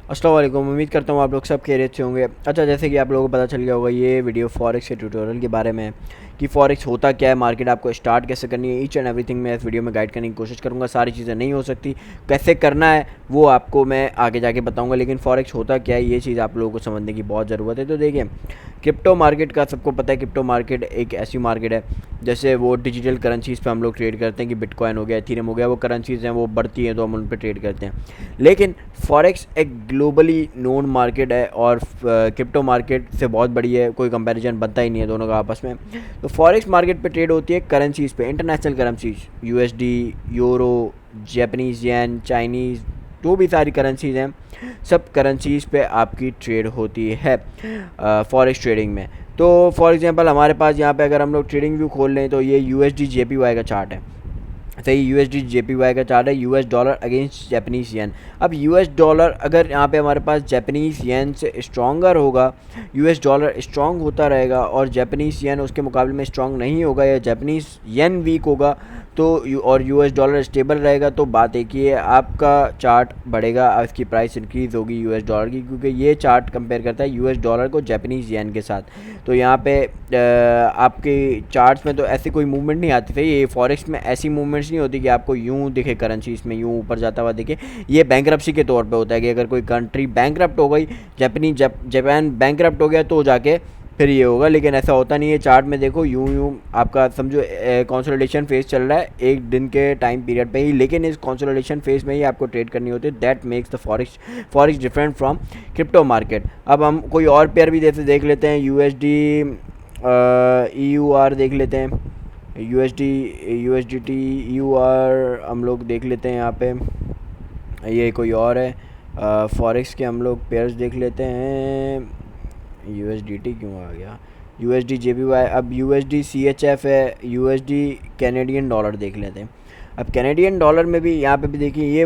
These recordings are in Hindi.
अस्सलाम वालेकुम। उम्मीद करता हूँ आप लोग सब खैरियत से होंगे। अच्छा, जैसे कि आप लोगों को पता चल गया होगा, ये वीडियो फॉरेक्स के ट्यूटोरियल के बारे में है कि फॉरेक्स होता क्या है, मार्केट आपको स्टार्ट कैसे करनी है। ईच एंड एवरीथिंग मैं इस वीडियो में गाइड करने की कोशिश करूँगा। सारी चीज़ें नहीं हो सकती, कैसे करना है वो आपको मैं आगे जाके बताऊँगा, लेकिन फॉरेक्स होता क्या है ये चीज़ आप लोगों को समझने की बहुत ज़रूरत है। तो देखिए, क्रिप्टो मार्केट का सबको पता है। क्रिप्टो मार्केट एक ऐसी मार्केट है जैसे वो डिजिटल करेंसीज़ पे हम लोग ट्रेड करते हैं कि बिटकॉइन हो गया, एथेरियम हो गया, वो करेंसीज़ हैं, वो बढ़ती हैं तो हम उन पे ट्रेड करते हैं। लेकिन फॉरेक्स एक ग्लोबली नोन मार्केट है और क्रिप्टो मार्केट से बहुत बड़ी है, कोई कंपैरिजन बनता ही नहीं है दोनों का आपस में। तो फॉरेक्स मार्केट पे ट्रेड होती है करेंसीज़ पे, international currencies, USD, euro, Japanese yen, Chinese, जो भी सारी करेंसीज़ हैं, सब करेंसीज़ पे आपकी ट्रेड होती है फॉरेक्स ट्रेडिंग में। तो फॉर एग्जांपल हमारे पास यहाँ पे अगर हम लोग ट्रेडिंग व्यू खोल लें तो ये यूएसडी जेपीवाई का चार्ट है। सही, यूएसडी जेपीवाई का चार्ट है, यूएस डॉलर अगेंस्ट जापानीज़ येन। अब यूएस डॉलर अगर यहाँ पे हमारे पास जापानीज़ येन से स्ट्रॉन्गर होगा, यूएस डॉलर स्ट्रॉन्ग होता रहेगा और जापानीज़ येन उसके मुकाबले में स्ट्रॉन्ग नहीं होगा या जापानीज़ येन वीक होगा तो और यूएस डॉलर स्टेबल रहेगा, तो बात एक ही है, आपका चार्ट बढ़ेगा, इसकी प्राइस इंक्रीज़ होगी यूएस डॉलर की, क्योंकि ये चार्ट कंपेयर करता है यूएस डॉलर को जापानीज़ येन के साथ। तो यहाँ पे आपके चार्ट्स में तो ऐसी कोई मूवमेंट नहीं आती थी। ये फॉरेक्स में ऐसी मूवमेंट्स नहीं होती कि आपको यूँ दिखे करेंसी इसमें यूँ ऊपर जाता हुआ दिखे। ये बैंकरप्सी के तौर पे होता है कि अगर कोई कंट्री बैंकरप्ट हो गई, जापान बैंकरप्ट हो गया तो जाके फिर ये होगा, लेकिन ऐसा होता नहीं है। चार्ट में देखो यूँ यूँ आपका समझो कंसोलिडेशन फेज चल रहा है एक दिन के टाइम पीरियड पे ही, लेकिन इस कंसोलिडेशन फेज में ही आपको ट्रेड करनी होती है। That makes the forex different from crypto market. अब हम कोई और पेयर भी जैसे देख लेते हैं, यूएसडी EUR देख लेते हैं, USDT EUR हम लोग देख लेते हैं। यहाँ पे ये कोई और है, फॉरेक्स के हम लोग पेयर्स देख लेते हैं। USDT क्यों आ गया, USD JPY। अब USD CHF है, USD कैनेडियन डॉलर देख लेते हैं। अब कैनेडियन डॉलर में भी यहाँ पे भी देखिए,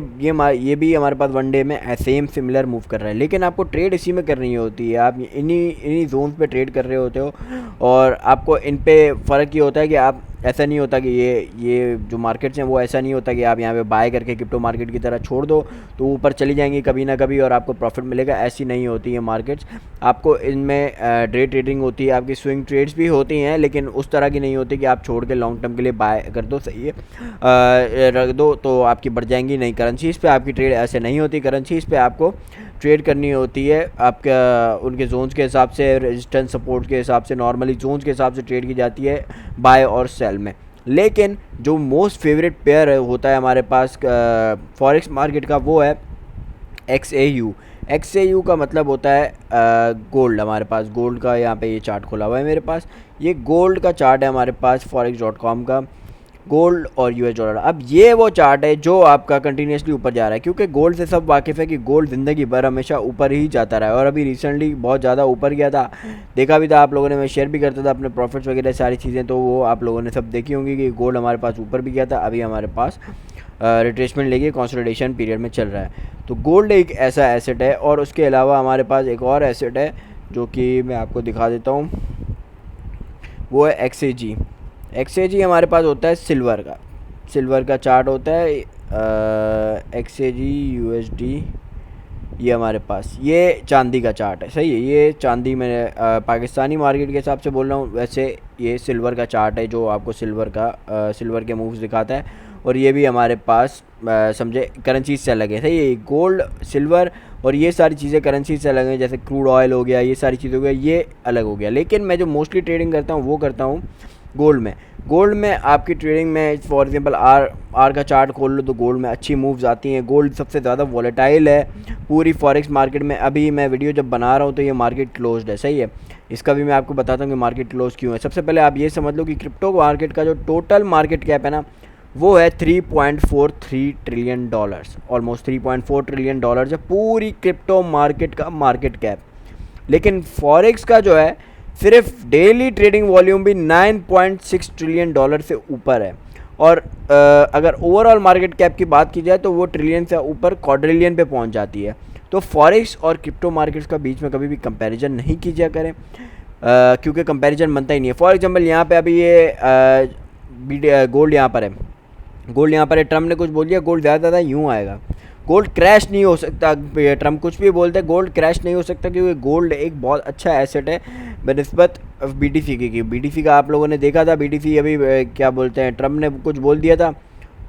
ये भी हमारे पास वन डे में सेम सिमिलर मूव कर रहा है, लेकिन आपको ट्रेड इसी में करनी होती है। आप इन्हीं जोन्स पे ट्रेड कर रहे होते हो और आपको इन पे फ़र्क ये होता है कि आप, ऐसा नहीं होता कि ये जो मार्केट्स हैं वो ऐसा नहीं होता कि आप यहाँ पे बाय करके क्रिप्टो मार्केट की तरह छोड़ दो तो ऊपर चली जाएंगी कभी ना कभी और आपको प्रॉफिट मिलेगा। ऐसी नहीं होती है मार्केट्स। आपको इनमें डे ट्रेडिंग होती है, आपकी स्विंग ट्रेड्स भी होती हैं, लेकिन उस तरह की नहीं होती कि आप छोड़ के लॉन्ग टर्म के लिए बाय कर दो, सही है, रख दो तो आपकी बढ़ जाएंगी। नहीं, करेंसीज़ पे आपकी ट्रेड ऐसे नहीं होती। करेंसीज़ पे आपको ट्रेड करनी होती है आपका उनके जोन्स के हिसाब से, रेजिस्टेंस सपोर्ट के हिसाब से, नॉर्मली जोन्स के हिसाब से ट्रेड की जाती है बाय और सेल में। लेकिन जो मोस्ट फेवरेट पेयर होता है हमारे पास फॉरेक्स मार्केट का, वो है XAU। XAU का मतलब होता है गोल्ड। हमारे पास गोल्ड का यहाँ पे ये चार्ट खुला हुआ है मेरे पास। ये गोल्ड का चार्ट है हमारे पास forex.com का, गोल्ड और यूएस डॉलर। अब ये वो चार्ट है जो आपका कंटिन्यूसली ऊपर जा रहा है, क्योंकि गोल्ड से सब वाकिफ़ है कि गोल्ड ज़िंदगी भर हमेशा ऊपर ही जाता रहा है और अभी रिसेंटली बहुत ज़्यादा ऊपर गया था, देखा भी था आप लोगों ने। मैं शेयर भी करता था अपने प्रॉफिट्स वगैरह सारी चीज़ें, तो वो आप लोगों ने सब देखी होंगी कि गोल्ड हमारे पास ऊपर भी गया था, अभी हमारे पास रिट्रेसमेंट लेके कंसोलिडेशन पीरियड में चल रहा है। तो गोल्ड एक ऐसा एसेट है और उसके अलावा हमारे पास एक और एसेट है जो कि मैं आपको दिखा देता हूँ, वो है XAG। XAG हमारे पास होता है सिल्वर का चार्ट होता है। XAG USD, ये हमारे पास ये चांदी का चार्ट है, सही है। ये चांदी में पाकिस्तानी मार्केट के हिसाब से बोल रहा हूँ, वैसे ये सिल्वर का चार्ट है जो आपको सिल्वर के मूव्स दिखाता है। और ये भी हमारे पास समझे करेंसीज से अलग है, सही है। गोल्ड, सिल्वर और ये सारी चीज़ें करेंसीज से अलग हैं, जैसे क्रूड ऑयल हो गया, ये सारी चीज़ें हो गया, ये अलग हो गया। लेकिन मैं जो मोस्टली ट्रेडिंग करता हूँ वो करता हूँ गोल्ड में आपकी ट्रेडिंग में फॉर एग्जांपल आर का चार्ट खोल लो तो गोल्ड में अच्छी मूव्स आती हैं। गोल्ड सबसे ज़्यादा वॉलेटाइल है पूरी फॉरेक्स मार्केट में। अभी मैं वीडियो जब बना रहा हूँ तो ये मार्केट क्लोज्ड है, सही है। इसका भी मैं आपको बताता हूँ कि मार्केट क्लोज क्यों है। सबसे पहले आप ये समझ लो कि क्रिप्टो मार्केट का जो टोटल मार्केट कैप है ना, वो है $3.43 ट्रिलियन, ऑलमोस्ट $3.4 ट्रिलियन है पूरी क्रिप्टो मार्केट का मार्केट कैप। लेकिन फॉरेक्स का जो है सिर्फ डेली ट्रेडिंग वॉल्यूम भी $9.6 ट्रिलियन से ऊपर है। और अगर ओवरऑल मार्केट कैप की बात की जाए तो वो ट्रिलियन से ऊपर क्वाड्रिलियन पे पहुंच जाती है। तो फॉरेक्स और क्रिप्टो मार्केट्स का बीच में कभी भी कंपैरिजन नहीं कीजिए करें, क्योंकि कंपैरिजन बनता ही नहीं है। फॉर एग्जांपल यहाँ पे अभी ये गोल्ड यहाँ पर है, ट्रम्प ने कुछ बोल दिया, गोल्ड ज़्यादा यूँ आएगा। गोल्ड क्रैश नहीं हो सकता। ट्रम्प कुछ भी बोलते हैं, गोल्ड क्रैश नहीं हो सकता क्योंकि गोल्ड एक बहुत अच्छा एसेट है बनस्बत बीटीसी की। बीटीसी का आप लोगों ने देखा था, बीटीसी अभी क्या बोलते हैं, ट्रम्प ने कुछ बोल दिया था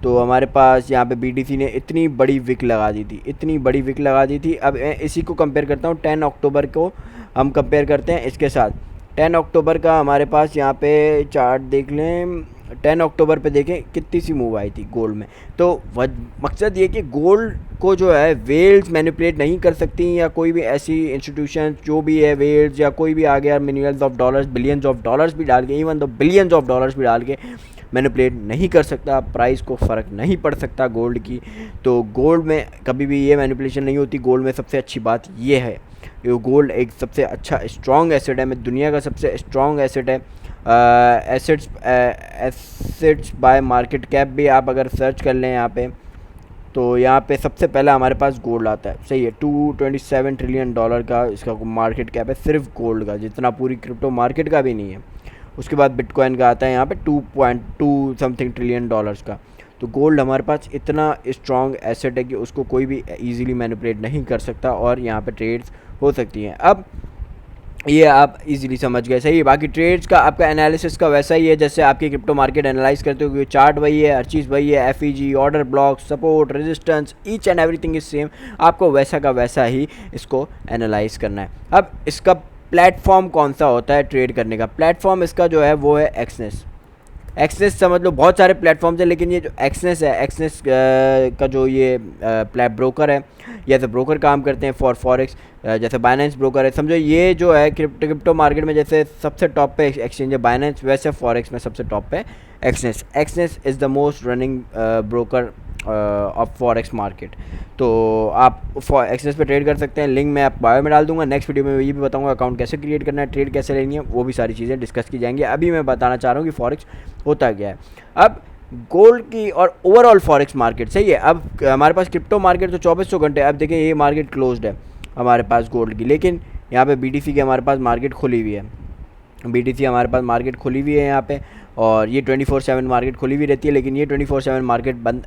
तो हमारे पास यहाँ पे बीटीसी ने इतनी बड़ी विक लगा दी थी, इतनी बड़ी विक लगा दी थी। अब मैं इसी को कंपेयर करता हूँ 10 अक्टूबर को, हम कंपेयर करते हैं इसके साथ। 10 अक्टूबर का हमारे पास यहाँ पे चार्ट देख लें, 10 अक्टूबर पे देखें कितनी सी मूव आई थी गोल्ड में। तो मकसद ये कि गोल्ड को जो है वेल्स मैनिपुलेट नहीं कर सकती, या कोई भी ऐसी इंस्टीट्यूशन जो भी है वेल्स या कोई भी आ गया millions of dollars, billions of dollars भी डाल के, इवन तो बिलियंस ऑफ डॉलर्स भी डाल के मैनिपुलेट नहीं कर सकता, प्राइस को फ़र्क नहीं पड़ सकता गोल्ड की। तो गोल्ड में कभी भी ये मैनिपुलेशन नहीं होती। गोल्ड में सबसे अच्छी बात ये है, ये गोल्ड एक सबसे अच्छा स्ट्रॉन्ग एसेट है, मैं दुनिया का सबसे स्ट्रॉन्ग एसेट है। एसेट्स बाय मार्केट कैप भी आप अगर सर्च कर लें यहाँ पे, तो यहाँ पे सबसे पहला हमारे पास गोल्ड आता है। सही है, $227 ट्रिलियन का इसका मार्केट कैप है सिर्फ गोल्ड का, जितना पूरी क्रिप्टो मार्केट का भी नहीं है। उसके बाद बिटकॉइन का आता है यहाँ पे 2.2 समथिंग ट्रिलियन का। तो गोल्ड हमारे पास इतना स्ट्रॉन्ग एसेट है कि उसको कोई भी इजीली मैनिपुलेट नहीं कर सकता और यहाँ पे ट्रेड्स हो सकती हैं। अब ये आप इजीली समझ गए, सही है। बाकी ट्रेड्स का आपका एनालिसिस का वैसा ही है जैसे आपकी क्रिप्टो मार्केट एनालाइज करते हो, चार्ट वही है, हर चीज़ वही है, FEG, order block, support, resistance, each and everything is same. आपको वैसा का वैसा ही इसको एनालाइज करना है। अब इसका प्लेटफॉर्म कौन सा होता है ट्रेड करने का? प्लेटफॉर्म इसका जो है वो है एक्सनेस। एक्सनेस समझ लो, बहुत सारे प्लेटफॉर्म्स हैं लेकिन ये जो एक्सनेस है, एक्सनेस का जो ये ब्रोकर है, या तो ब्रोकर काम करते हैं फॉर फॉरेक्स, जैसे बाइनेंस ब्रोकर है। समझो ये जो है क्रिप्टो मार्केट में जैसे सबसे टॉप पे एक्सचेंज है बाइनेंस, वैसे फॉरेक्स में सबसे टॉप पे Exness. Exness is the most running broker of forex market. तो आप एक्सनेस पे ट्रेड कर सकते हैं, लिंक मैं आप बायो में डाल दूंगा। नेक्स्ट वीडियो में ये भी बताऊंगा अकाउंट कैसे क्रिएट करना है, ट्रेड कैसे लेनी है, वो भी सारी चीज़ें डिस्कस की जाएंगी। अभी मैं बताना चाह रहा हूँ कि फॉरेक्स होता क्या है। अब गोल्ड की और ओवरऑल फॉरेक्स मार्केट, सही है। अब हमारे पास क्रिप्टो मार्केट तो 2400 घंटे, अब देखिए ये मार्केट क्लोज्ड है हमारे पास गोल्ड की, लेकिन यहाँ पे बीटीसी की हमारे पास मार्केट खुली हुई है। बीटीसी हमारे पास मार्केट खुली हुई है यहाँ पे, और ये 24/7 मार्केट खुली हुई रहती है। लेकिन ये 24/7 मार्केट बंद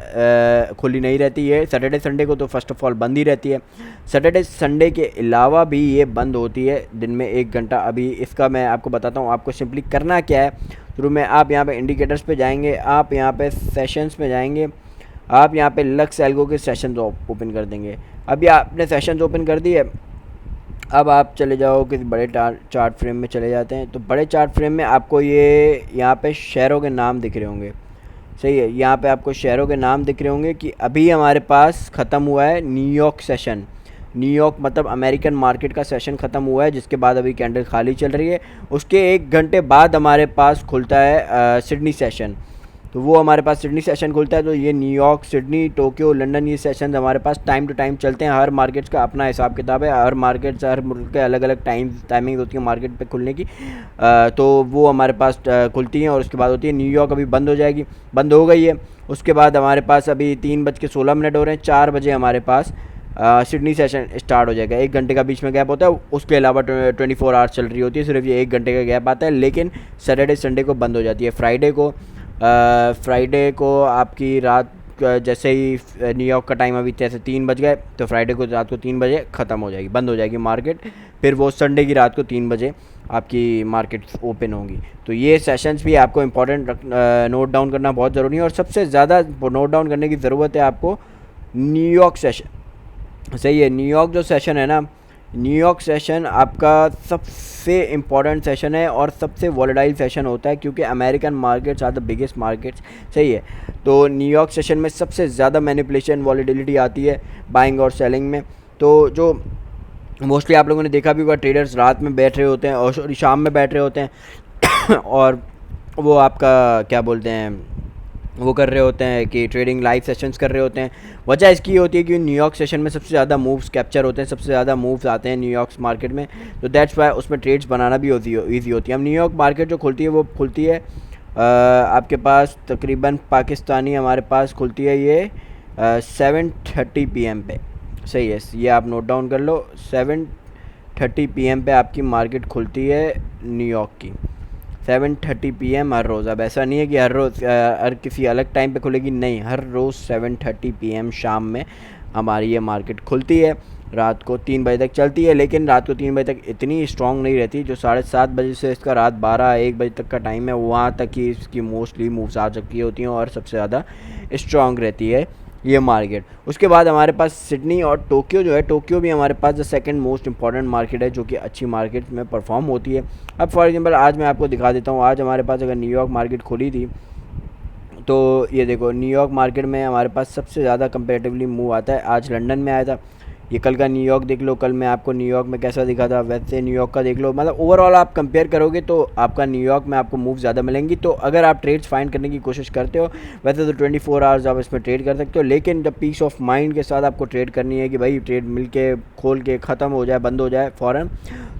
खुली नहीं रहती है। सैटरडे संडे को तो फर्स्ट ऑफ ऑल बंद ही रहती है। सैटरडे संडे के अलावा भी ये बंद होती है दिन में 1 घंटा। अभी इसका मैं आपको बताता हूँ, आपको सिंपली करना क्या है। शुरू में आप यहाँ पे इंडिकेटर्स पे जाएंगे, आप यहाँ पे सेशंस में जाएंगे, आप यहाँ पे लक्स एल्गो के सेशंस ओपन कर देंगे। अभी आपने सेशंस ओपन कर दिए, अब आप चले जाओ किसी बड़े चार्ट फ्रेम में चले जाते हैं। तो बड़े चार्ट फ्रेम में आपको ये यहाँ पे शेयरों के नाम दिख रहे होंगे, सही है। यहाँ पे आपको शेयरों के नाम दिख रहे होंगे कि अभी हमारे पास ख़त्म हुआ है न्यूयॉर्क सेशन। न्यूयॉर्क मतलब अमेरिकन मार्केट का सेशन ख़त्म हुआ है, जिसके बाद अभी कैंडल खाली चल रही है। उसके 1 घंटे बाद हमारे पास खुलता है सिडनी सेशन। तो वो हमारे पास सिडनी सेशन खुलता है। तो ये न्यूयॉर्क, सिडनी, टोक्यो, लंदन, ये सेशन हमारे पास टाइम टू टाइम चलते हैं। हर मार्केट्स का अपना हिसाब किताब है, हर मार्केट हर मुल्क के अलग अलग टाइमिंग होती है मार्केट पे खुलने की। तो वो हमारे पास खुलती हैं और उसके बाद होती है। न्यूयॉर्क अभी बंद हो जाएगी, बंद हो गई है। उसके बाद हमारे पास अभी 3:16 हो रहे हैं, 4 बजे हमारे पास सिडनी सेशन स्टार्ट हो जाएगा। 1 घंटे का बीच में गैप होता है, उसके अलावा 24 आवर्स चल रही होती है, सिर्फ ये 1 घंटे का गैप आता है। लेकिन सैटरडे संडे को बंद हो जाती है। फ्राइडे को आपकी रात जैसे ही न्यूयॉर्क का टाइम अभी जैसे 3 बज गए, तो फ्राइडे को रात को 3 बजे ख़त्म हो जाएगी, बंद हो जाएगी मार्केट। फिर वो संडे की रात को 3 बजे आपकी मार्केट ओपन होंगी। तो ये सेशंस भी आपको इंपॉर्टेंट नोट डाउन करना बहुत ज़रूरी है, और सबसे ज़्यादा नोट डाउन करने की ज़रूरत है आपको न्यूयॉर्क सेशन, सही है। न्यूयॉर्क जो सेशन है ना, न्यूयॉर्क सेशन आपका सबसे इम्पॉर्टेंट सेशन है और सबसे वॉलेटाइल सेशन होता है, क्योंकि American markets are the biggest markets, सही है। तो न्यूयॉर्क सेशन में सबसे ज़्यादा मैनिपुलेशन, वॉलेटिलिटी आती है बाइंग और सेलिंग में। तो जो मोस्टली आप लोगों ने देखा भी होगा, ट्रेडर्स रात में बैठ रहे होते हैं और शाम में बैठ रहे होते हैं और वो आपका क्या बोलते हैं, वो कर रहे होते हैं कि ट्रेडिंग लाइव सेशंस कर रहे होते हैं। वजह इसकी होती है कि न्यूयॉर्क सेशन में सबसे ज़्यादा मूव्स कैप्चर होते हैं, सबसे ज़्यादा मूव्स आते हैं न्यूयॉर्क मार्केट में। तो दैट्स वाई उसमें ट्रेड्स बनाना भी ईजी होती है। अब न्यूयॉर्क मार्केट जो खुलती है वो खुलती है आपके पास तकरीबन पाकिस्तानी हमारे पास खुलती है ये 7:30 PM पे, सही है। ये आप नोट डाउन कर लो, 7:30 PM पे आपकी मार्केट खुलती है न्यूयॉर्क की, 7:30 PM हर रोज़। अब ऐसा नहीं है कि हर रोज़ हर किसी अलग टाइम पे खुलेगी, नहीं, हर रोज़ 7:30 PM शाम में हमारी ये मार्केट खुलती है, रात को 3 बजे तक चलती है, लेकिन रात को 3 बजे तक इतनी स्ट्रॉन्ग नहीं रहती। जो 7:30 बजे से इसका रात 12-1 बजे तक का टाइम है, वहाँ तक ही इसकी मोस्टली मूव्स आ चुकी होती हैं और सबसे ज़्यादा स्ट्रॉन्ग रहती है ये मार्केट। उसके बाद हमारे पास सिडनी और टोक्यो जो है, टोक्यो भी हमारे पास the second most important market है जो कि अच्छी मार्केट में परफॉर्म होती है। अब फॉर एग्जांपल आज मैं आपको दिखा देता हूँ, आज हमारे पास अगर न्यूयॉर्क मार्केट खुली थी तो ये देखो न्यूयॉर्क मार्केट में हमारे पास सबसे ज़्यादा कंपेरेटिवली मूव आता है, आज लंदन में आया था। ये कल का न्यूयॉर्क देख लो, कल मैं आपको न्यूयॉर्क में कैसा दिखा था, वैसे न्यूयॉर्क का देख लो। मतलब ओवरऑल आप कंपेयर करोगे तो आपका न्यूयॉर्क में आपको मूव ज़्यादा मिलेंगी। तो अगर आप ट्रेड्स फाइंड करने की कोशिश करते हो, वैसे तो 24 आवर्स आप इसमें ट्रेड कर सकते हो, लेकिन जब पीस ऑफ माइंड के साथ आपको ट्रेड करनी है कि भाई ट्रेड मिल के खोल के ख़त्म हो जाए, बंद हो जाए फ़ौरन,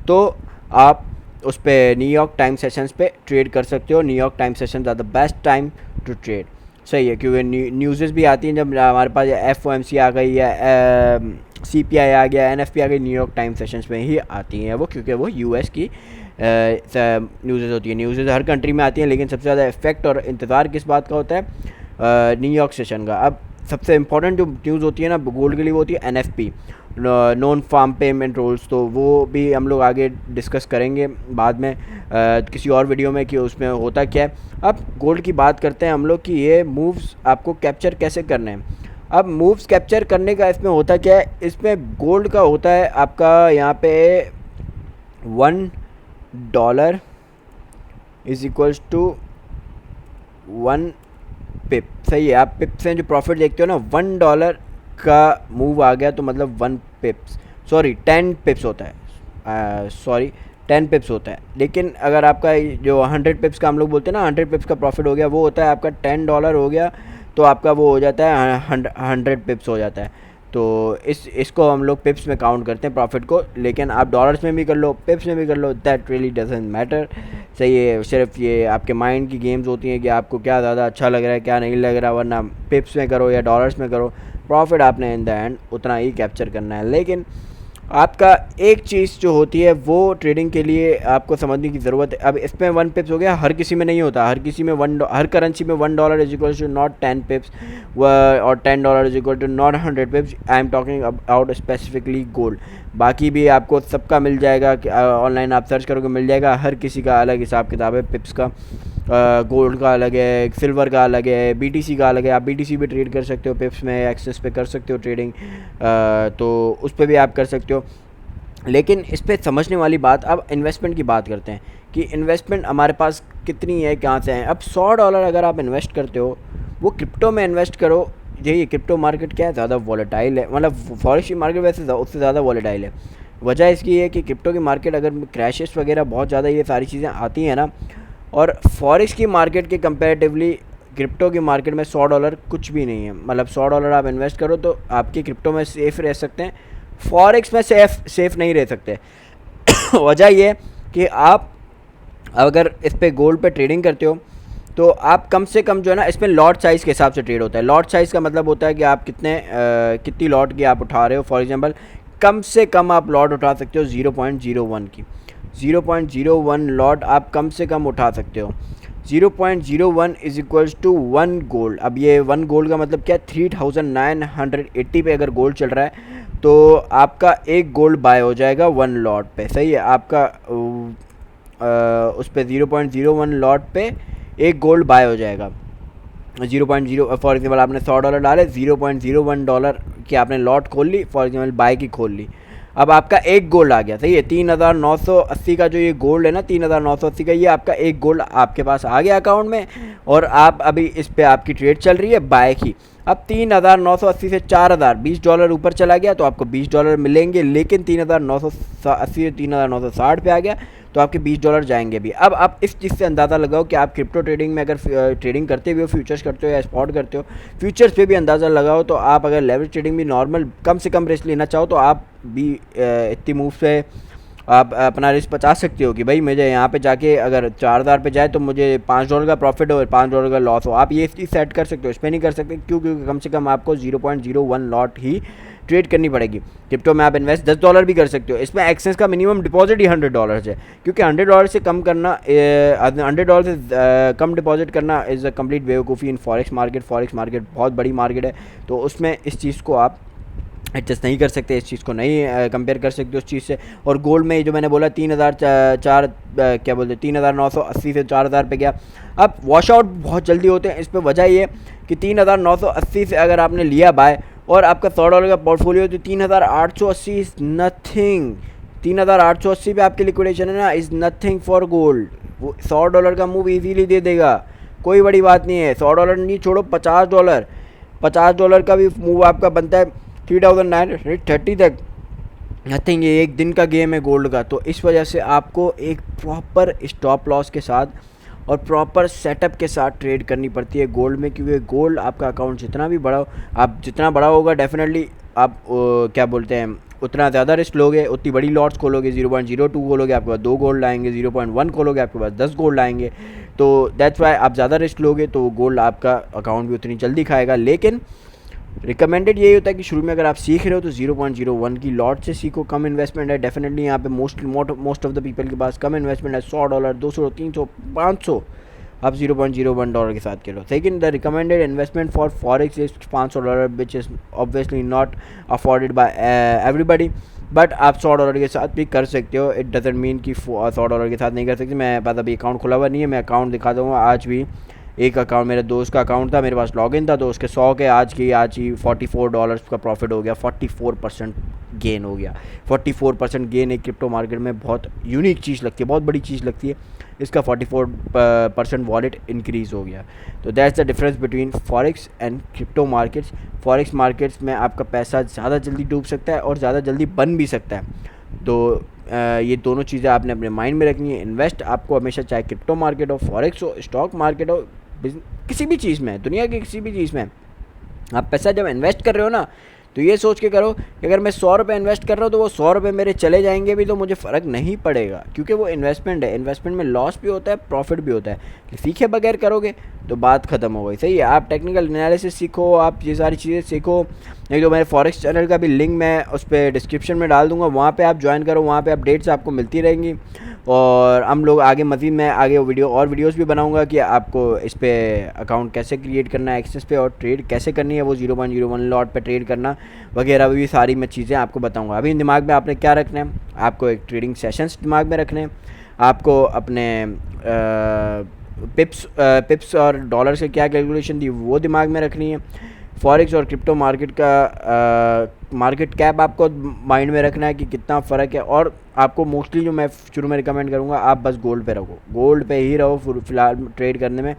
तो आप उस पर न्यूयॉर्क टाइम सेशंस पे ट्रेड कर सकते हो। New York time sessions are the best time to trade. सही है, क्योंकि न्यूज़ भी आती हैं जब हमारे पास FOMC आ गई या CPI आ गया, NFP आ गई, न्यूयॉर्क टाइम सेशंस में ही आती हैं वो, क्योंकि वो US की न्यूज़ होती है। न्यूज़ हर कंट्री में आती हैं, लेकिन सबसे ज़्यादा इफेक्ट और इंतज़ार किस बात का होता है, न्यूयॉर्क सेशन का। अब सबसे इम्पॉर्टेंट जो न्यूज़ होती है ना गोल्ड के लिए, वो होती है NFP, non farm payment rolls. तो वो भी हम लोग आगे डिस्कस करेंगे बाद में किसी और वीडियो में कि उसमें होता क्या है। अब गोल्ड की बात करते हैं हम लोग कि ये मूव्स आपको कैप्चर कैसे करने हैं। अब मूव्स कैप्चर करने का इसमें होता क्या है, इसमें गोल्ड का होता है आपका यहाँ पे $1 इज़ इक्वल्स टू 1 पिप। सही है, आप पिप से जो प्रॉफिट देखते हो ना, $1 का मूव आ गया तो मतलब 1 पिप्स, सॉरी 10 पिप्स होता है, सॉरी 10 पिप्स होता है। लेकिन अगर आपका जो 100 पिप्स का हम लोग बोलते हैं ना, 100 पिप्स का प्रॉफिट हो गया, वो होता है आपका $10 हो गया, तो आपका वो हो जाता है 100 पिप्स हो जाता है। तो इसको हम लोग पिप्स में काउंट करते हैं प्रॉफिट को, लेकिन आप डॉलर्स में भी कर लो, पिप्स में भी कर लो, दैट रियली डजंट मैटर। सही है, सिर्फ ये आपके माइंड की गेम्स होती हैं कि आपको क्या ज़्यादा अच्छा लग रहा है क्या नहीं लग रहा, वरना पिप्स में करो या डॉलर्स में करो, प्रॉफिट आपने इन द एंड उतना ही कैप्चर करना है। लेकिन आपका एक चीज़ जो होती है वो ट्रेडिंग के लिए आपको समझने की ज़रूरत है। अब इसमें 1 पिप्स हो गया, हर किसी में नहीं होता, हर किसी में हर करेंसी में $1 is equal to not 10 pips और $10 is equal to not 100 pips. I am talking about specifically gold. बाकी भी आपको सबका मिल जाएगा, ऑनलाइन आप सर्च करोगे मिल जाएगा, हर किसी का अलग हिसाब किताब है पिप्स का। गोल्ड का अलग है, सिल्वर का अलग है, BTC का अलग है। आप BTC भी ट्रेड कर सकते हो पिप्स में, एक्सेस पे कर सकते हो ट्रेडिंग, तो उस पर भी आप कर सकते हो। लेकिन इस पर समझने वाली बात, अब इन्वेस्टमेंट की बात करते हैं कि इन्वेस्टमेंट हमारे पास कितनी है, कहाँ से है। अब $100 अगर आप इन्वेस्ट करते हो, वो क्रिप्टो में इन्वेस्ट करो। यही क्रिप्टो मार्केट क्या है, ज़्यादा वॉलेटाइल है, मतलब फॉरेक्स की मार्केट वैसे उससे ज़्यादा वॉलेटाइल है। वजह इसकी है कि क्रिप्टो की मार्केट अगर क्रैशेस वगैरह बहुत ज़्यादा ये सारी चीज़ें आती हैं ना, और फॉरेक्स की मार्केट के कंपैरेटिवली क्रिप्टो की मार्केट में $100 कुछ भी नहीं है। मतलब $100 आप इन्वेस्ट करो तो आपके क्रिप्टो में सेफ़ रह सकते हैं, फॉरेक्स में सेफ़ नहीं रह सकते। वजह ये कि आप अगर इस पे गोल्ड पे ट्रेडिंग करते हो तो आप कम से कम जो है ना, इसमें लॉट साइज़ के हिसाब से ट्रेड होता है। लॉट साइज़ का मतलब होता है कि आप कितनी लॉट की आप उठा रहे हो। फॉर एग्जांपल कम से कम आप लॉट उठा सकते हो 0.01 की, 0.01 लॉट आप कम से कम उठा सकते हो। 0.01 इज इक्वल्स टू 1 गोल्ड। अब ये 1 गोल्ड का मतलब क्या है, 3980 पे अगर गोल्ड चल रहा है तो आपका एक गोल्ड बाय हो जाएगा 1 लॉट पे। सही है, आपका उस पर 0.01 लॉट पे एक गोल्ड बाय हो जाएगा। 0.0 फॉर एग्जाम्पल आपने $100 डाले, $0.01 की आपने लॉट खोल ली, फॉर एग्जाम्पल बाय की खोल ली। अब आपका एक गोल्ड आ गया। सही है, 3980 का जो ये गोल्ड है ना, 3980 का, ये आपका एक गोल्ड आपके पास आ गया अकाउंट में, और आप अभी इस पे आपकी ट्रेड चल रही है बाय की। अब 3980 से 4000 $20 ऊपर चला गया तो आपको $20 मिलेंगे, लेकिन 3980 से 3960 पे आ गया तो आपके $20 जाएंगे भी। अब आप इस चीज़ से अंदाज़ा लगाओ कि आप क्रिप्टो ट्रेडिंग में अगर ट्रेडिंग करते हुए फ्यूचर्स करते हो या स्पॉट करते हो, फ्यूचर्स पे भी अंदाज़ा लगाओ। तो आप अगर लेवरेज ट्रेडिंग भी नॉर्मल कम से कम रिस्क लेना चाहो तो आप भी इतनी मूव से आप अपना रिस्क बचा सकते हो कि भाई मुझे यहाँ पे जाके अगर 4000 पे जाए तो मुझे $5 का प्रॉफिट हो और $5 का लॉस हो। आप ये चीज़ सेट कर सकते हो, इस पर नहीं कर सकते। क्यों? क्योंकि कम से कम आपको 0.01 लॉट ही ट्रेड करनी पड़ेगी। क्रिप्टो में आप इन्वेस्ट $10 भी कर सकते हो। इसमें एक्सेस का मिनिमम डिपॉजिट ही $100 है, क्योंकि $100 से कम करना, $100 से कम डिपॉजिट करना इज़ अ कम्प्लीट बेवकूफ़ी इन फॉरेक्स मार्केट। फॉरेक्स मार्केट बहुत बड़ी मार्केट है, तो उसमें इस चीज़ को आप एडजस्ट नहीं कर सकते, इस चीज़ को नहीं कंपेयर कर सकते उस चीज़ से। और गोल्ड में जो मैंने बोला 3004 क्या बोलते 3980 से 4000 पे गया। अब वॉश आउट बहुत जल्दी होते हैं, इस पर वजह ये कि 3980 से अगर आपने लिया बाय और आपका $100 का पोर्टफोलियो तो 3880 इज़ नथिंग। 3880 पे आपकी लिक्विडेशन है ना, इज़ नथिंग फॉर गोल्ड। वो $100 का मूव इजीली दे देगा, कोई बड़ी बात नहीं है। $100 नहीं छोड़ो, $50 का भी मूव आपका बनता है 3930 तक। नथिंग, ये एक दिन का गेम है गोल्ड का। तो इस वजह से आपको एक प्रॉपर स्टॉप लॉस के साथ और प्रॉपर सेटअप के साथ ट्रेड करनी पड़ती है गोल्ड में, क्योंकि गोल्ड आपका अकाउंट जितना भी बड़ा हो, आप जितना बड़ा होगा डेफिनेटली आप क्या बोलते हैं उतना ज़्यादा रिस्क लोगे, उतनी बड़ी लॉट्स खोलोगे। 0.02 खोलोगे, आपके पास 2 गोल्ड आएंगे। 0.1 खोलोगे, आपके पास 10 गोल्ड आएंगे। तो दैट्स वाई आप ज़्यादा रिस्क लोगे तो गोल्ड आपका अकाउंट भी उतनी जल्दी खाएगा। लेकिन रिकमेंडेड यही होता है कि शुरू में अगर आप सीख रहे हो तो 0.01 की लॉट से सीखो। कम इन्वेस्टमेंट है डेफिनेटली यहाँ पे, मोस्ट ऑफ द पीपल के पास कम इन्वेस्टमेंट है। $100, 200, 300, 500 आप $0.01 के साथ खेलो। Second, the recommended investment for forex is $500 which is obviously not afforded by everybody, but आप $100 के साथ भी कर सकते हो। इट डजेंट मीन कि $100 के साथ नहीं कर सकते। मैं पास अभी अकाउंट खुला हुआ नहीं है, मैं अकाउंट दिखा दूँगा। आज भी एक अकाउंट मेरे दोस्त का अकाउंट था, मेरे पास लॉगिन था तो उसके 100 के आज ही $44 का प्रॉफिट हो गया। 44% गेन हो गया। 44% गेन एक क्रिप्टो मार्केट में बहुत यूनिक चीज़ लगती है, बहुत बड़ी चीज़ लगती है। इसका 44% वॉलेट इंक्रीज़ हो गया। तो that's the difference between forex and crypto markets. Forex markets में आपका पैसा ज़्यादा जल्दी डूब सकता है और ज़्यादा जल्दी बन भी सकता है। तो ये दोनों चीज़ें आपने अपने माइंड में रखनी है। इन्वेस्ट आपको हमेशा, चाहे क्रिप्टो मार्केट हो, फॉरेक्स हो, स्टॉक मार्केट हो, किसी भी चीज़ में, दुनिया की किसी भी चीज़ में आप पैसा जब इन्वेस्ट कर रहे हो ना, तो ये सोच के करो कि अगर मैं $100 इन्वेस्ट कर रहा हूँ तो वो $100 मेरे चले जाएंगे भी तो मुझे फ़र्क नहीं पड़ेगा, क्योंकि वो इन्वेस्टमेंट है। इन्वेस्टमेंट में लॉस भी होता है, प्रॉफिट भी होता है। सीखे बगैर करोगे तो बात ख़त्म हो गई। सही है, आप टेक्निकल एनालिसिस सीखो, आप ये सारी चीज़ें सीखो। एक तो मेरे फॉरेक्स चैनल का भी लिंक मैं उस पर डिस्क्रिप्शन में डाल दूँगा, वहाँ पर आप ज्वाइन करो। वहाँ पर अपडेट्स आपको मिलती रहेंगी और हम लोग आगे मज़ीद मैं आगे वीडियोस भी बनाऊंगा कि आपको इस पे अकाउंट कैसे क्रिएट करना है एक्सेस पे, और ट्रेड कैसे करनी है, वो 0.01 लॉट पे ट्रेड करना वगैरह भी सारी मैं चीज़ें आपको बताऊंगा। अभी दिमाग में आपने क्या रखना है, आपको एक ट्रेडिंग सेशंस दिमाग में रखने हैं, आपको अपने पिप्स और डॉलर से क्या कैलकुलेशन थी वो दिमाग में रखनी है। फॉरेक्स और क्रिप्टो मार्केट का मार्केट कैप आपको माइंड में रखना है कि कितना फ़र्क है। और आपको मोस्टली जो मैं शुरू में रिकमेंड करूँगा, आप बस गोल्ड पे रखो, गोल्ड पे ही रहो फिलहाल ट्रेड करने में।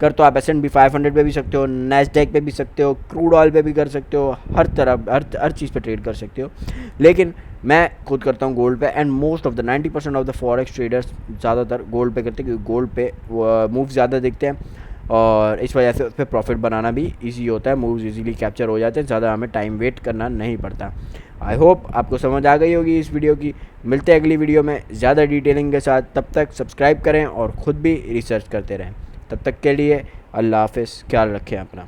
कर तो आप S&P 500 पे भी सकते हो, नैस्डैक पे भी सकते हो, क्रूड ऑयल पे भी कर सकते हो, हर तरह हर चीज़ पे ट्रेड कर सकते हो। लेकिन मैं खुद करता हूँ गोल्ड पे, and most of the 90% of the forex traders ज़्यादातर गोल्ड पे करते हैं, क्योंकि गोल्ड पे मूव ज़्यादा दिखते हैं और इस वजह से उस पर प्रॉफिट बनाना भी इजी होता है। मूव्स इजीली कैप्चर हो जाते हैं, ज़्यादा हमें टाइम वेट करना नहीं पड़ता। आई होप आपको समझ आ गई होगी इस वीडियो की। मिलते हैं अगली वीडियो में ज़्यादा डिटेलिंग के साथ। तब तक सब्सक्राइब करें और ख़ुद भी रिसर्च करते रहें। तब तक के लिए अल्लाह हाफ़िज़, ख्याल रखें अपना।